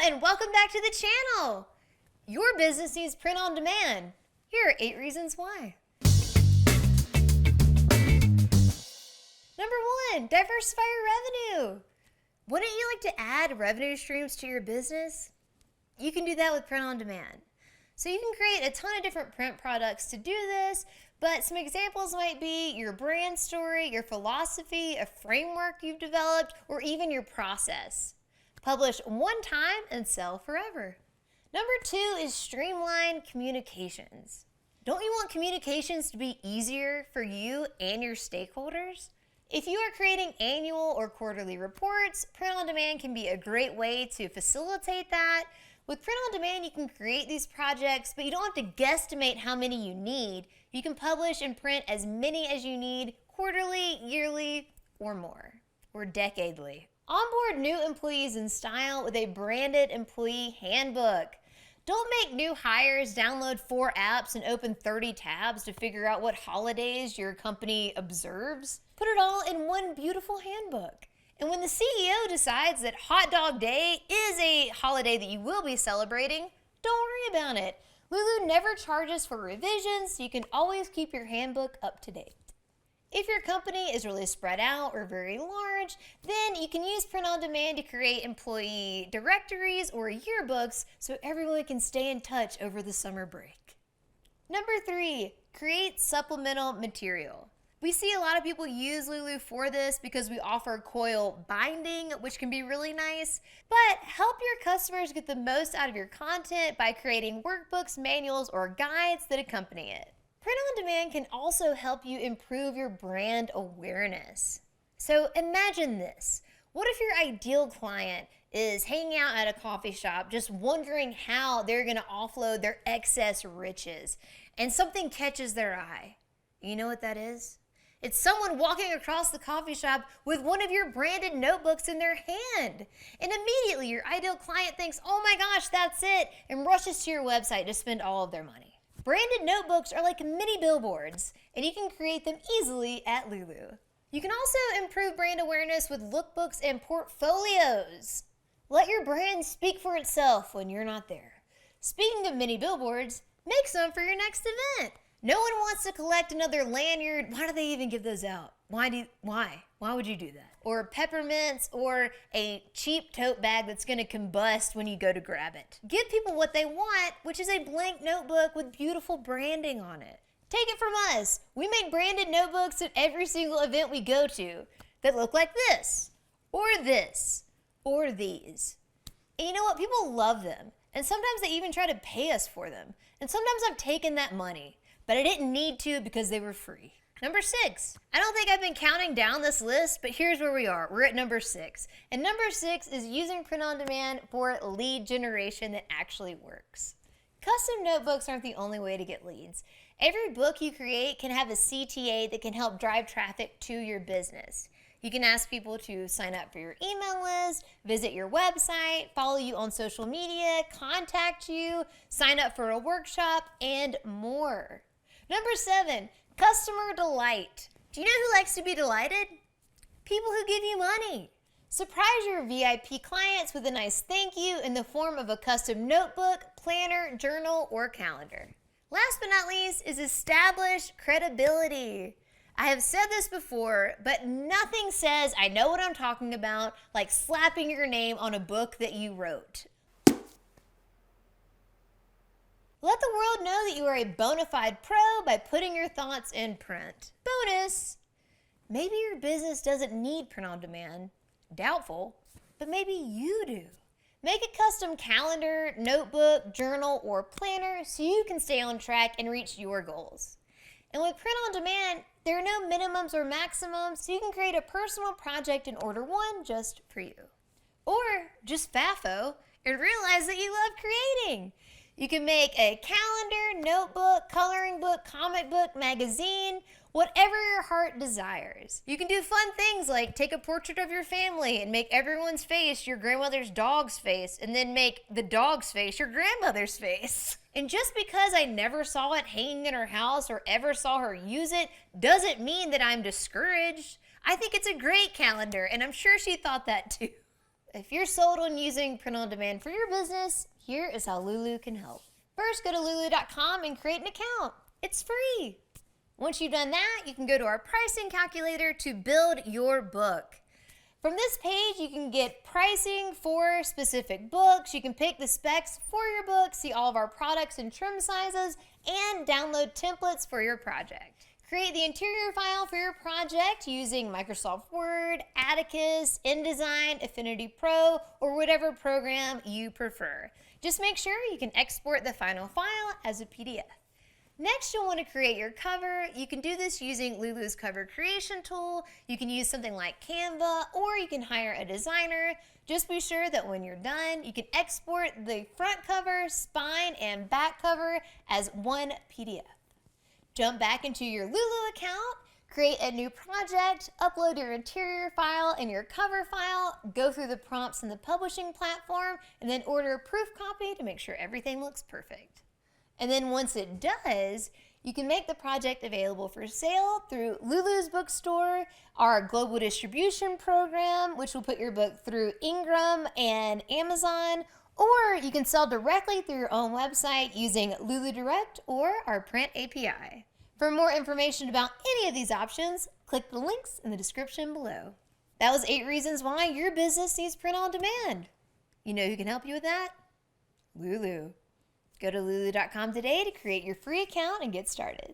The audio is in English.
and welcome back to the channel. Your business needs print on demand. Here are 8 reasons why. Number 1, diversify your revenue. Wouldn't you like to add revenue streams to your business? You can do that with print on demand. So you can create a ton of different print products to do this, but some examples might be your brand story, your philosophy, a framework you've developed, or even your process. Publish one time and sell forever. Number 2 is streamline communications. Don't you want communications to be easier for you and your stakeholders? If you are creating annual or quarterly reports, print on demand can be a great way to facilitate that. With print on demand, you can create these projects, but you don't have to guesstimate how many you need. You can publish and print as many as you need quarterly, yearly, or more, or decadely. Onboard new employees in style with a branded employee handbook. Don't make new hires download 4 apps and open 30 tabs to figure out what holidays your company observes. Put it all in one beautiful handbook. And when the CEO decides that Hot Dog Day is a holiday that you will be celebrating, don't worry about it. Lulu never charges for revisions, so you can always keep your handbook up to date. If your company is really spread out or very large, then you can use print on demand to create employee directories or yearbooks so everyone can stay in touch over the summer break. Number 3, create supplemental material. We see a lot of people use Lulu for this because we offer coil binding, which can be really nice, but help your customers get the most out of your content by creating workbooks, manuals, or guides that accompany it. Print on demand can also help you improve your brand awareness. So imagine this. What if your ideal client is hanging out at a coffee shop just wondering how they're going to offload their excess riches and something catches their eye? You know what that is? It's someone walking across the coffee shop with one of your branded notebooks in their hand. And immediately your ideal client thinks, oh my gosh, that's it, and rushes to your website to spend all of their money. Branded notebooks are like mini billboards, and you can create them easily at Lulu. You can also improve brand awareness with lookbooks and portfolios. Let your brand speak for itself when you're not there. Speaking of mini billboards, make some for your next event. No one wants to collect another lanyard. Why do they even give those out? Why would you do that? Or peppermints or a cheap tote bag that's gonna combust when you go to grab it. Give people what they want, which is a blank notebook with beautiful branding on it. Take it from us. We make branded notebooks at every single event we go to that look like this, or these. And you know what? People love them. And sometimes they even try to pay us for them. And sometimes I've taken that money, but I didn't need to because they were free. Number 6. I don't think I've been counting down this list, but here's where we are. We're at number 6. And number 6 is using print on demand for lead generation that actually works. Custom notebooks aren't the only way to get leads. Every book you create can have a CTA that can help drive traffic to your business. You can ask people to sign up for your email list, visit your website, follow you on social media, contact you, sign up for a workshop, and more. Number 7, customer delight. Do you know who likes to be delighted? People who give you money. Surprise your VIP clients with a nice thank you in the form of a custom notebook, planner, journal, or calendar. Last but not least is establish credibility. I have said this before, but nothing says I know what I'm talking about like slapping your name on a book that you wrote. Let the world know that you are a bona fide pro by putting your thoughts in print. Bonus! Maybe your business doesn't need print on demand. Doubtful, but maybe you do. Make a custom calendar, notebook, journal, or planner so you can stay on track and reach your goals. And with print on demand, there are no minimums or maximums, so you can create a personal project and order one just for you. Or just FAFO and realize that you love creating. You can make a calendar, notebook, coloring book, comic book, magazine, whatever your heart desires. You can do fun things like take a portrait of your family and make everyone's face your grandmother's dog's face, and then make the dog's face your grandmother's face. And just because I never saw it hanging in her house or ever saw her use it doesn't mean that I'm discouraged. I think it's a great calendar, and I'm sure she thought that too. If you're sold on using print on demand for your business, here is how Lulu can help. First, go to lulu.com and create an account. It's free. Once you've done that, you can go to our pricing calculator to build your book. From this page, you can get pricing for specific books. You can pick the specs for your book, see all of our products and trim sizes, and download templates for your project. Create the interior file for your project using Microsoft Word, Atticus, InDesign, Affinity Pro, or whatever program you prefer. Just make sure you can export the final file as a PDF. Next, you'll want to create your cover. You can do this using Lulu's cover creation tool. You can use something like Canva, or you can hire a designer. Just be sure that when you're done, you can export the front cover, spine, and back cover as one PDF. Jump back into your Lulu account, create a new project, upload your interior file and your cover file, go through the prompts in the publishing platform, and then order a proof copy to make sure everything looks perfect. And then once it does, you can make the project available for sale through Lulu's bookstore, our global distribution program, which will put your book through Ingram and Amazon, or you can sell directly through your own website using Lulu Direct or our print API. For more information about any of these options, click the links in the description below. That was 8 reasons why your business needs print on demand. You know who can help you with that? Lulu. Go to lulu.com today to create your free account and get started.